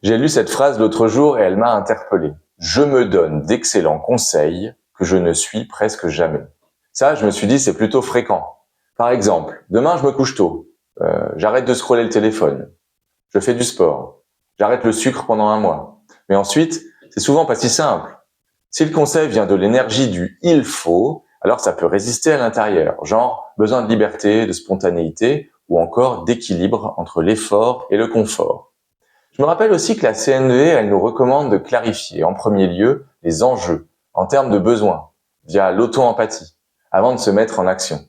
J'ai lu cette phrase l'autre jour et elle m'a interpellé. Je me donne d'excellents conseils que je ne suis presque jamais. Ça, je me suis dit, c'est plutôt fréquent. Par exemple, demain, je me couche tôt. J'arrête de scroller le téléphone. Je fais du sport. J'arrête le sucre pendant un mois. Mais ensuite, c'est souvent pas si simple. Si le conseil vient de l'énergie du « il faut », alors ça peut résister à l'intérieur, genre besoin de liberté, de spontanéité ou encore d'équilibre entre l'effort et le confort. Je me rappelle aussi que la CNV, elle nous recommande de clarifier en premier lieu les enjeux en termes de besoins via l'auto-empathie avant de se mettre en action.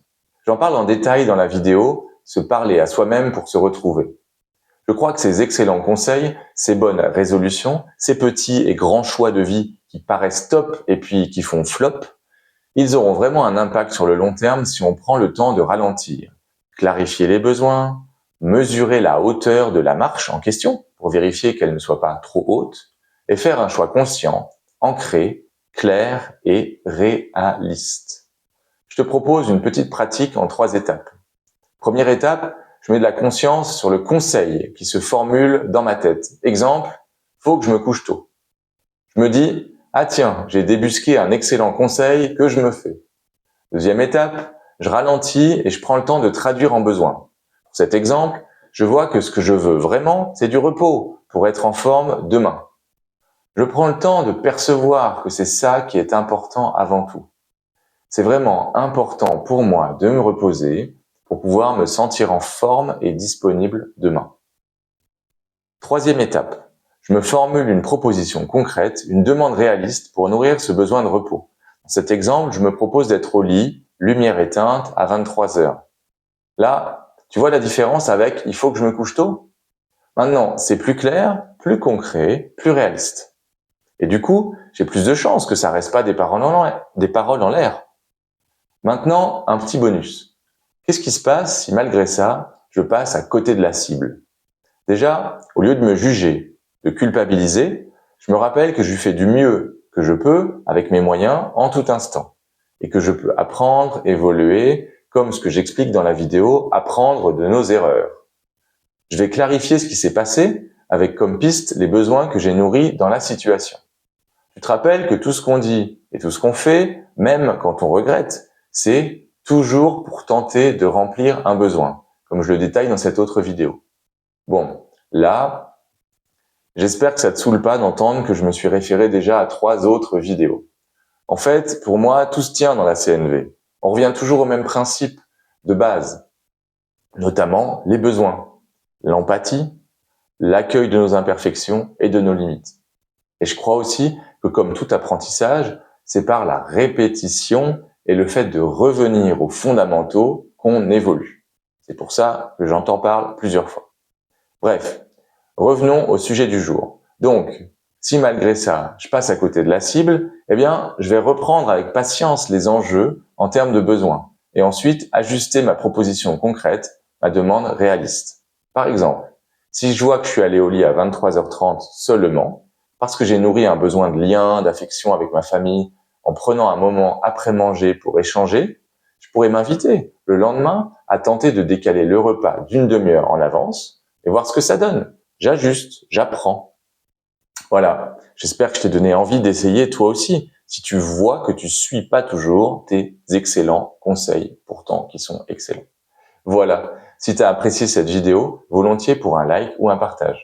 J'en parle en détail dans la vidéo « Se parler à soi-même pour se retrouver ». Je crois que ces excellents conseils, ces bonnes résolutions, ces petits et grands choix de vie qui paraissent top et puis qui font flop, ils auront vraiment un impact sur le long terme si on prend le temps de ralentir, clarifier les besoins, mesurer la hauteur de la marche en question pour vérifier qu'elle ne soit pas trop haute et faire un choix conscient, ancré, clair et réaliste. Je te propose une petite pratique en 3 étapes. Première étape, je mets de la conscience sur le conseil qui se formule dans ma tête. Exemple, faut que je me couche tôt. Je me dis, ah tiens, j'ai débusqué un excellent conseil que je me fais. Deuxième étape, je ralentis et je prends le temps de traduire en besoin. Pour cet exemple, je vois que ce que je veux vraiment, c'est du repos pour être en forme demain. Je prends le temps de percevoir que c'est ça qui est important avant tout. C'est vraiment important pour moi de me reposer pour pouvoir me sentir en forme et disponible demain. Troisième étape, je me formule une proposition concrète, une demande réaliste pour nourrir ce besoin de repos. Dans cet exemple, je me propose d'être au lit, lumière éteinte, à 23 heures. Là, tu vois la différence avec « il faut que je me couche tôt ». Maintenant, c'est plus clair, plus concret, plus réaliste. Et du coup, j'ai plus de chances que ça reste pas des paroles en l'air. Maintenant, un petit bonus. Qu'est-ce qui se passe si malgré ça, je passe à côté de la cible? Déjà, au lieu de me juger, de culpabiliser, je me rappelle que je fais du mieux que je peux avec mes moyens en tout instant et que je peux apprendre, évoluer, comme ce que j'explique dans la vidéo, apprendre de nos erreurs. Je vais clarifier ce qui s'est passé avec comme piste les besoins que j'ai nourris dans la situation. Tu te rappelles que tout ce qu'on dit et tout ce qu'on fait, même quand on regrette, c'est toujours pour tenter de remplir un besoin, comme je le détaille dans cette autre vidéo. Bon, là, j'espère que ça te saoule pas d'entendre que je me suis référé déjà à 3 autres vidéos. En fait, pour moi, tout se tient dans la CNV. On revient toujours au même principe de base, notamment les besoins, l'empathie, l'accueil de nos imperfections et de nos limites. Et je crois aussi que comme tout apprentissage, c'est par la répétition et le fait de revenir aux fondamentaux qu'on évolue. C'est pour ça que j'en parle plusieurs fois. Bref, revenons au sujet du jour. Donc, si malgré ça, je passe à côté de la cible, eh bien, je vais reprendre avec patience les enjeux en termes de besoins et ensuite ajuster ma proposition concrète, ma demande réaliste. Par exemple, si je vois que je suis allé au lit à 23h30 seulement, parce que j'ai nourri un besoin de lien, d'affection avec ma famille, en prenant un moment après manger pour échanger, je pourrais m'inviter le lendemain à tenter de décaler le repas d'une demi-heure en avance et voir ce que ça donne. J'ajuste, j'apprends. Voilà, j'espère que je t'ai donné envie d'essayer toi aussi, si tu vois que tu suis pas toujours tes excellents conseils, pourtant qui sont excellents. Voilà, si tu as apprécié cette vidéo, volontiers pour un like ou un partage.